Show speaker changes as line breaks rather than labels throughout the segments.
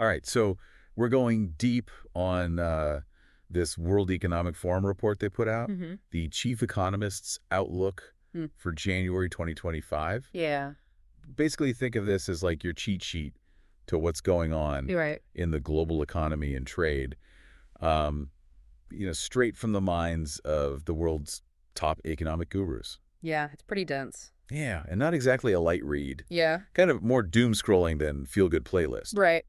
All right, so we're going deep on this World Economic Forum report they put out, the Chief Economist's Outlook for January 2025.
Yeah.
Basically, think of this as like your cheat sheet to what's going on in the global economy and trade. Straight from the minds of the world's top economic gurus.
Yeah, it's pretty dense.
Yeah, and not exactly a light read.
Yeah.
Kind of more doom scrolling than feel-good playlist.
Right.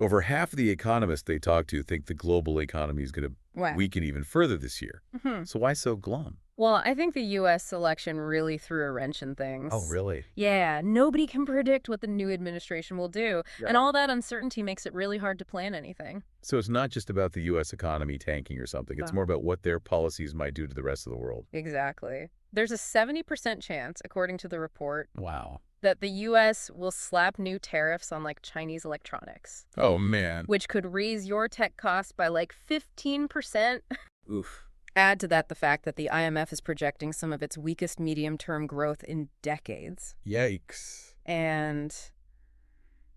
Over half of the economists they talk to think the global economy is going to weaken even further this year. So why so glum?
Well, I think the U.S. election really threw a wrench in things.
Oh, really?
Yeah, nobody can predict what the new administration will do. And all that uncertainty makes it really hard to plan anything.
So it's not just about the U.S. economy tanking or something. It's more about what their policies might do to the rest of the world.
Exactly. There's a 70% chance, according to the report,
Wow,
that the U.S. will slap new tariffs on, like, Chinese electronics.
Oh, man.
Which could raise your tech costs by, like, 15%.
Oof.
Add to that the fact that the IMF is projecting some of its weakest medium-term growth in decades.
Yikes.
And,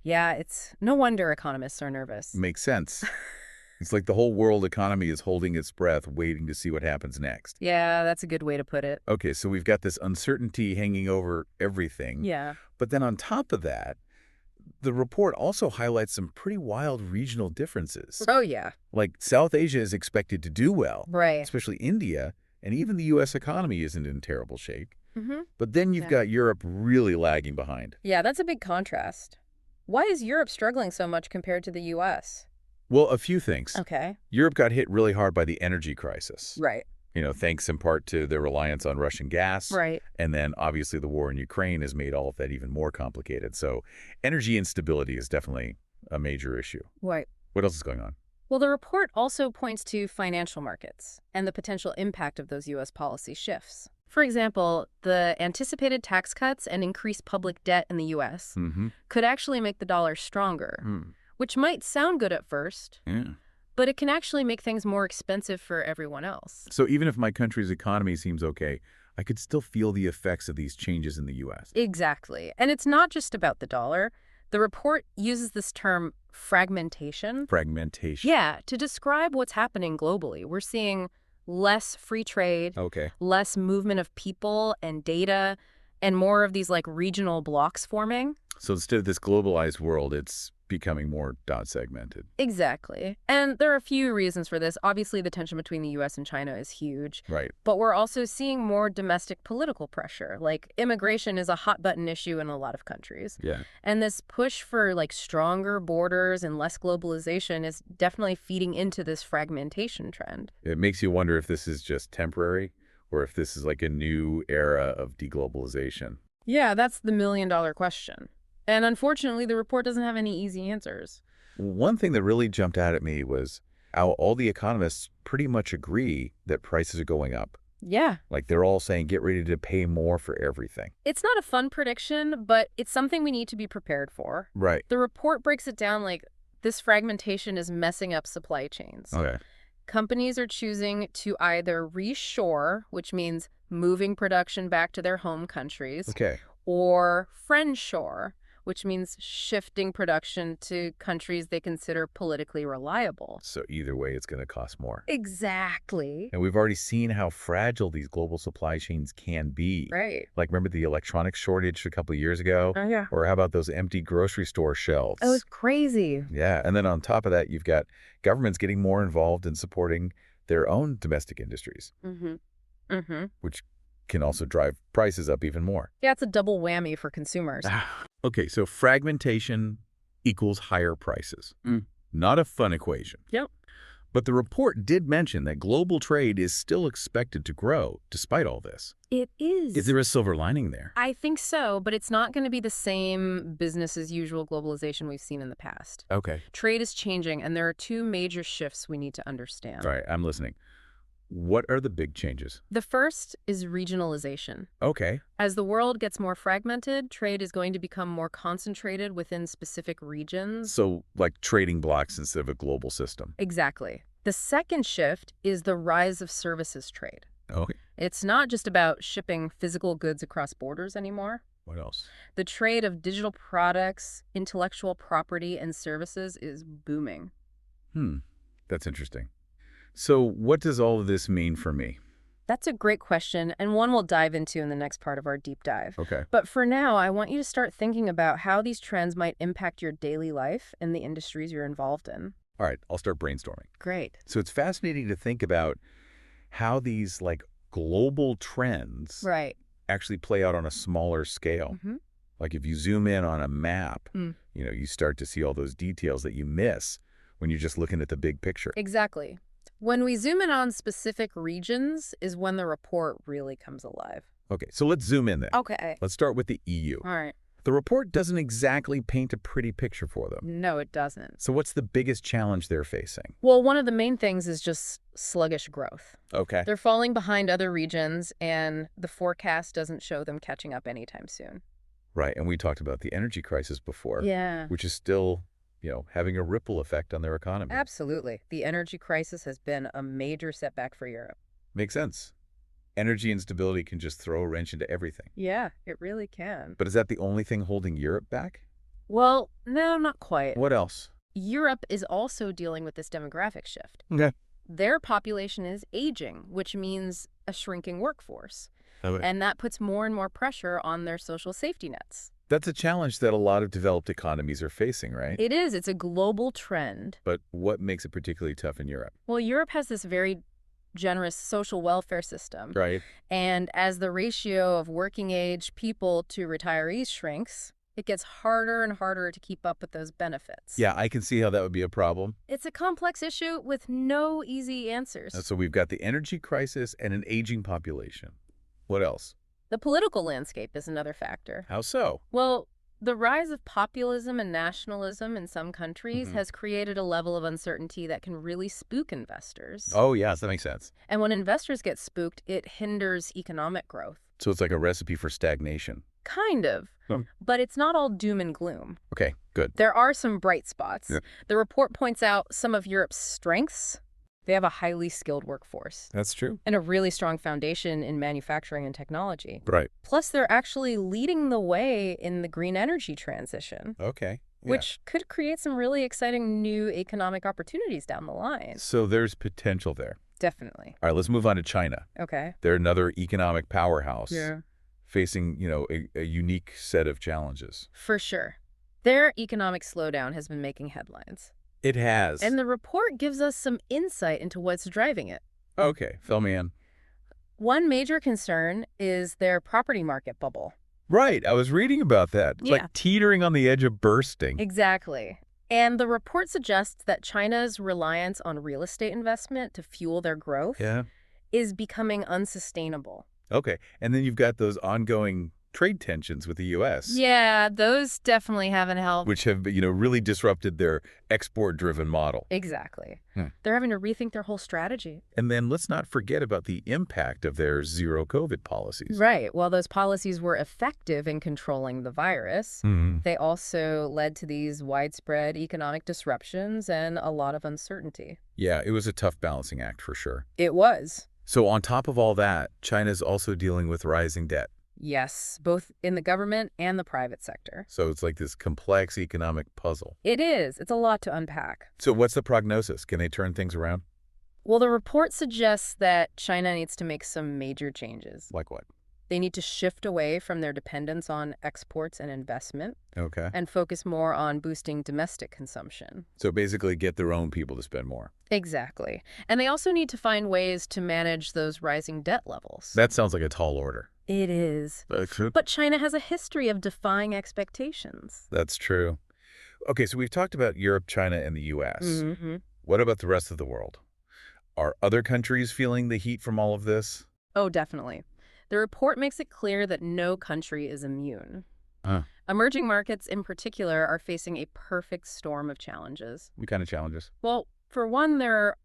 yeah, it's no wonder economists are nervous.
Makes sense. It's like the whole world economy is holding its breath, waiting to see what happens next.
Yeah, that's a good way to put it.
Okay, so we've got this uncertainty hanging over everything.
Yeah.
But then on top of that, the report also highlights some pretty wild regional differences.
Oh, yeah.
Like South Asia is expected to do well.
Right.
Especially India, and even the U.S. economy isn't in terrible shape. But then you've got Europe really lagging behind.
Yeah, that's a big contrast. Why is Europe struggling so much compared to the U.S.?
Well, a few things.
Okay.
Europe got hit really hard by the energy crisis.
Right.
Thanks in part to their reliance on Russian gas.
Right.
And then obviously the war in Ukraine has made all of that even more complicated. So energy instability is definitely a major issue.
Right.
What else is going on?
Well, the report also points to financial markets and the potential impact of those U.S. policy shifts. For example, the anticipated tax cuts and increased public debt in the U.S. Could actually make the dollar stronger, which might sound good at first.
Yeah.
But it can actually make things more expensive for everyone else.
So even if my country's economy seems okay, I could still feel the effects of these changes in the U.S.
Exactly. And it's not just about the dollar. The report uses this term fragmentation.
Fragmentation.
Yeah, to describe what's happening globally. We're seeing less free trade, less movement of people and data, and more of these like regional blocks forming.
So instead of this globalized world, it's becoming more segmented.
Exactly. And there are a few reasons for this. Obviously, the tension between the U.S. and China is huge.
Right.
But we're also seeing more domestic political pressure. Like, immigration is a hot-button issue in a lot of countries.
Yeah.
And this push for, like, stronger borders and less globalization is definitely feeding into this fragmentation trend.
It makes you wonder if this is just temporary or if this is like a new era of deglobalization.
Yeah, that's the million-dollar question. And unfortunately, the report doesn't have any easy answers.
One thing that really jumped out at me was how all the economists pretty much agree that prices are going up.
Yeah.
Like they're all saying, get ready to pay more for everything.
It's not a fun prediction, but it's something we need to be prepared for.
Right.
The report breaks it down like this fragmentation is messing up supply chains.
Okay.
Companies are choosing to either reshore, which means moving production back to their home countries, or friendshore, which means shifting production to countries they consider politically reliable.
So either way, it's going to cost more.
Exactly.
And we've already seen how fragile these global supply chains can be.
Right.
Like, remember the electronics shortage a couple of years ago?
Oh, yeah.
Or how about those empty grocery store shelves?
It was crazy.
Yeah. And then on top of that, you've got governments getting more involved in supporting their own domestic industries, which can also drive prices up even more.
Yeah, it's a double whammy for consumers.
Okay, so fragmentation equals higher prices. Not a fun equation.
Yep.
But the report did mention that global trade is still expected to grow despite all this.
It is.
Is there a silver lining there?
I think so, but it's not going to be the same business as usual globalization we've seen in the past.
Okay.
Trade is changing, and there are two major shifts we need to understand.
All right, I'm listening. What are the big changes?
The first is regionalization.
Okay.
As the world gets more fragmented, trade is going to become more concentrated within specific regions.
So like trading blocks instead of a global system.
Exactly. The second shift is the rise of services trade.
Okay.
It's not just about shipping physical goods across borders anymore.
What else?
The trade of digital products, intellectual property, and services is booming.
That's interesting. So what does all of this mean for me?
That's a great question, and one we'll dive into in the next part of our deep dive.
Okay.
But for now, I want you to start thinking about how these trends might impact your daily life and the industries you're involved in.
All right, I'll start brainstorming.
Great.
So it's fascinating to think about how these global trends actually play out on a smaller scale. Like if you zoom in on a map, you start to see all those details that you miss when you're just looking at the big picture.
Exactly. When we zoom in on specific regions is when the report really comes alive.
Okay, so let's zoom in then.
Okay.
Let's start with the EU.
All right.
The report doesn't exactly paint a pretty picture for them.
No, it doesn't.
So what's the biggest challenge they're facing?
Well, one of the main things is just sluggish growth.
Okay.
They're falling behind other regions, and the forecast doesn't show them catching up anytime soon.
Right, and we talked about the energy crisis before.
Yeah.
Which is still, having a ripple effect on their economy.
Absolutely. The energy crisis has been a major setback for Europe.
Makes sense. Energy instability can just throw a wrench into everything.
Yeah, it really can.
But is that the only thing holding Europe back?
Well, no, not quite.
What else?
Europe is also dealing with this demographic shift.
Okay.
Their population is aging, which means a shrinking workforce. And that puts more and more pressure on their social safety nets.
That's a challenge that a lot of developed economies are facing, right?
It is. It's a global trend.
But what makes it particularly tough in Europe?
Well, Europe has this very generous social welfare system.
Right.
And as the ratio of working age people to retirees shrinks, it gets harder and harder to keep up with those benefits.
Yeah, I can see how that would be a problem.
It's a complex issue with no easy answers.
So we've got the energy crisis and an aging population. What else?
The political landscape is another factor.
How so?
Well, the rise of populism and nationalism in some countries has created a level of uncertainty that can really spook investors.
Oh, yes, that makes sense.
And when investors get spooked, it hinders economic growth.
So it's like a recipe for stagnation.
Kind of. But it's not all doom and gloom.
Okay, good.
There are some bright spots.
Yeah.
The report points out some of Europe's strengths. They have a highly skilled workforce.
That's true.
And a really strong foundation in manufacturing and technology.
Right.
Plus, they're actually leading the way in the green energy transition.
Okay. Yeah.
Which could create some really exciting new economic opportunities down the line.
So there's potential there.
Definitely.
All right, let's move on to China.
Okay.
They're another economic powerhouse.
Yeah.
Facing, a unique set of challenges.
For sure. Their economic slowdown has been making headlines.
It has.
And the report gives us some insight into what's driving it.
Okay, fill me in.
One major concern is their property market bubble.
Right, I was reading about that. It's like teetering on the edge of bursting.
Exactly. And the report suggests that China's reliance on real estate investment to fuel their growth is becoming unsustainable.
Okay, and then you've got those ongoing trade tensions with the U.S.
Yeah, those definitely haven't helped.
Which have, really disrupted their export-driven model.
Exactly. They're having to rethink their whole strategy.
And then let's not forget about the impact of their zero-COVID policies.
Right. While those policies were effective in controlling the virus, they also led to these widespread economic disruptions and a lot of uncertainty.
Yeah, it was a tough balancing act for sure.
It was.
So on top of all that, China's also dealing with rising debt.
Yes, both in the government and the private sector.
So it's like this complex economic puzzle.
It is. It's a lot to unpack.
So what's the prognosis? Can they turn things around?
Well, the report suggests that China needs to make some major changes.
Like what?
They need to shift away from their dependence on exports and investment.
Okay.
And focus more on boosting domestic consumption.
So basically get their own people to spend more.
Exactly. And they also need to find ways to manage those rising debt levels.
That sounds like a tall order.
It is. But China has a history of defying expectations.
That's true. Okay, so we've talked about Europe, China, and the U.S. What about the rest of the world? Are other countries feeling the heat from all of this?
Oh, definitely. The report makes it clear that no country is immune. Emerging markets in particular are facing a perfect storm of challenges.
What kind of challenges?
Well, for one, they're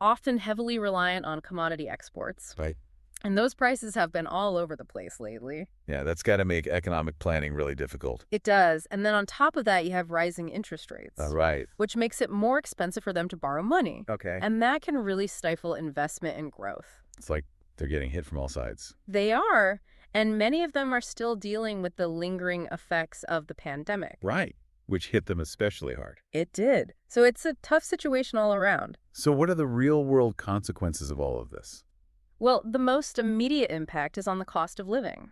often heavily reliant on commodity exports.
Right.
And those prices have been all over the place lately.
Yeah, that's got to make economic planning really difficult.
It does. And then on top of that, you have rising interest rates.
Right.
Which makes it more expensive for them to borrow money.
Okay.
And that can really stifle investment and growth.
It's like they're getting hit from all sides.
They are. And many of them are still dealing with the lingering effects of the pandemic.
Right, which hit them especially hard.
It did. So it's a tough situation all around.
So what are the real-world consequences of all of this?
Well, the most immediate impact is on the cost of living.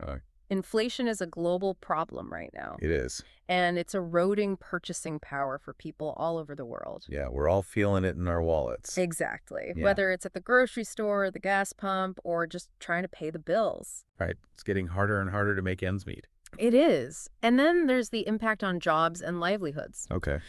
Inflation is a global problem right now.
It is.
And it's eroding purchasing power for people all over the world.
Yeah, we're all feeling it in our wallets.
Exactly.
Yeah.
Whether it's at the grocery store, the gas pump, or just trying to pay the bills.
Right. It's getting harder and harder to make ends meet.
It is. And then there's the impact on jobs and livelihoods.
Okay.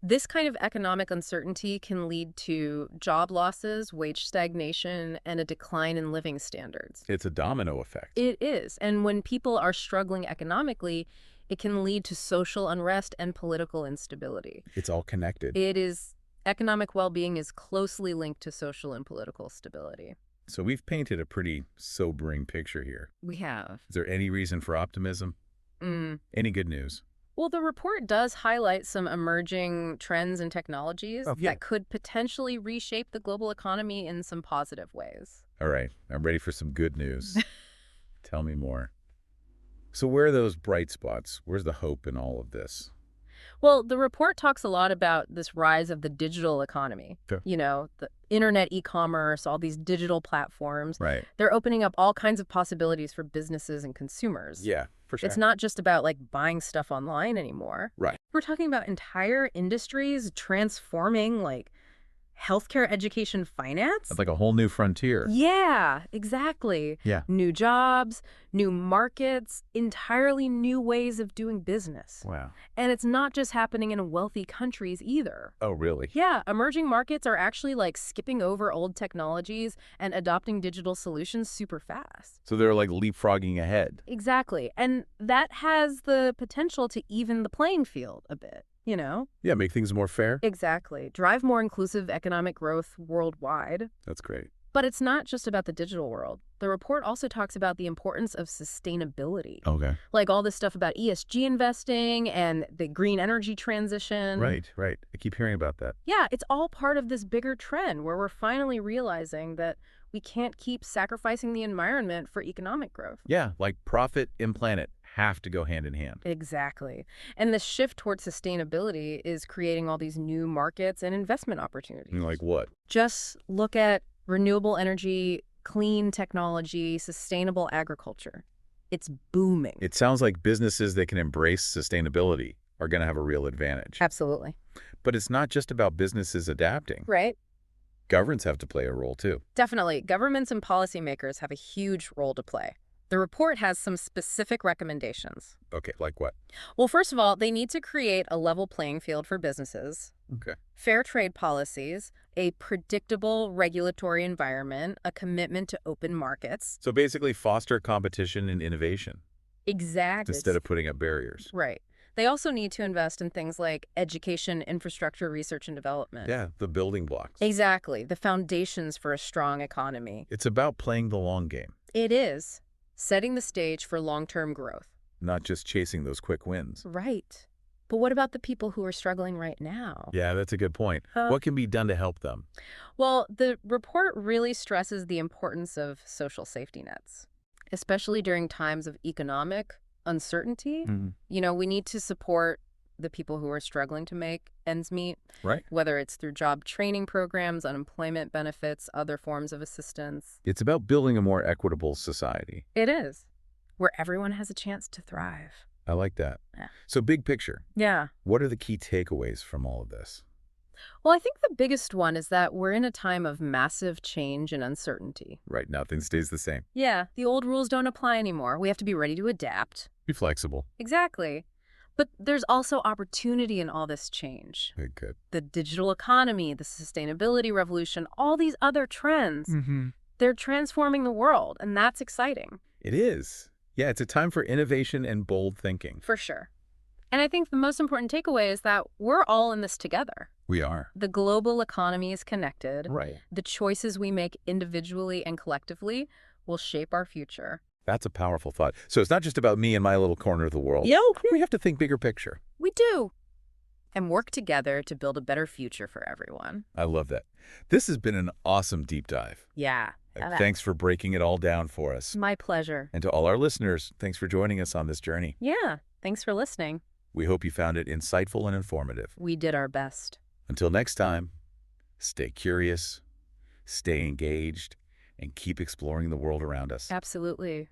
This kind of economic uncertainty can lead to job losses, wage stagnation, and a decline in living standards.
It's a domino effect.
It is. And when people are struggling economically, it can lead to social unrest and political instability.
It's all connected.
It is. Economic well-being is closely linked to social and political stability.
So we've painted a pretty sobering picture here.
We have.
Is there any reason for optimism? Any good news?
Well, the report does highlight some emerging trends and technologies that could potentially reshape the global economy in some positive ways.
All right. I'm ready for some good news. Tell me more. So where are those bright spots? Where's the hope in all of this?
Well, the report talks a lot about this rise of the digital economy.
Sure.
You know, the internet e-commerce, all these digital platforms.
Right.
They're opening up all kinds of possibilities for businesses and consumers.
Yeah, for sure.
It's not just about, like, buying stuff online anymore.
Right.
We're talking about entire industries transforming, like, healthcare, education, finance.
It's like a whole new frontier.
Yeah, exactly.
Yeah.
New jobs, new markets, entirely new ways of doing business.
Wow.
And it's not just happening in wealthy countries either.
Oh, really?
Yeah, emerging markets are actually like skipping over old technologies and adopting digital solutions super fast.
So they're like leapfrogging ahead.
Exactly. And that has the potential to even the playing field a bit. You know?
Yeah, make things more fair.
Exactly. Drive more inclusive economic growth worldwide.
That's great.
But it's not just about the digital world. The report also talks about the importance of sustainability.
Okay.
Like all this stuff about ESG investing and the green energy transition.
Right. I keep hearing about that.
Yeah, it's all part of this bigger trend where we're finally realizing that we can't keep sacrificing the environment for economic growth.
Yeah, like profit and planet have to go hand in hand.
Exactly. And the shift towards sustainability is creating all these new markets and investment opportunities.
Like what?
Just look at renewable energy, clean technology, sustainable agriculture. It's booming.
It sounds like businesses that can embrace sustainability are going to have a real advantage.
Absolutely.
But it's not just about businesses adapting.
Right.
Governments have to play a role too.
Definitely. Governments and policymakers have a huge role to play. The report has some specific recommendations.
Okay, like what?
Well, first of all, they need to create a level playing field for businesses.
Okay.
Fair trade policies, a predictable regulatory environment, a commitment to open markets.
So basically foster competition and innovation.
Exactly.
Instead of putting up barriers.
Right. They also need to invest in things like education, infrastructure, research, and development.
Yeah, the building blocks.
Exactly. The foundations for a strong economy.
It's about playing the long game.
It is. Setting the stage for long-term growth.
Not just chasing those quick wins.
Right. But what about the people who are struggling right now?
Yeah, that's a good point. What can be done to help them?
Well, the report really stresses the importance of social safety nets, especially during times of economic uncertainty. You know, we need to support the people who are struggling to make ends meet.
Right.
Whether it's through job training programs, unemployment benefits, other forms of assistance.
It's about building a more equitable society.
It is, where everyone has a chance to thrive.
I like that.
Yeah.
So big picture.
Yeah.
What are the key takeaways from all of this?
Well, I think the biggest one is that we're in a time of massive change and uncertainty.
Right. Nothing stays the same.
Yeah. The old rules don't apply anymore. We have to be ready to adapt.
Be flexible.
Exactly. But there's also opportunity in all this change.
Good.
The digital economy, the sustainability revolution, all these other trends, they're transforming the world, and that's exciting.
It is. Yeah, it's a time for innovation and bold thinking.
For sure. And I think the most important takeaway is that we're all in this together.
We are.
The global economy is connected.
Right.
The choices we make individually and collectively will shape our future.
That's a powerful thought. So it's not just about me and my little corner of the world.
Yo.
We have to think bigger picture.
We do. And work together to build a better future for everyone.
I love that. This has been an awesome deep dive.
Yeah.
Thanks for breaking it all down for us.
My pleasure.
And to all our listeners, thanks for joining us on this journey.
Yeah, thanks for listening.
We hope you found it insightful and informative.
We did our best.
Until next time, stay curious, stay engaged, and keep exploring the world around us.
Absolutely.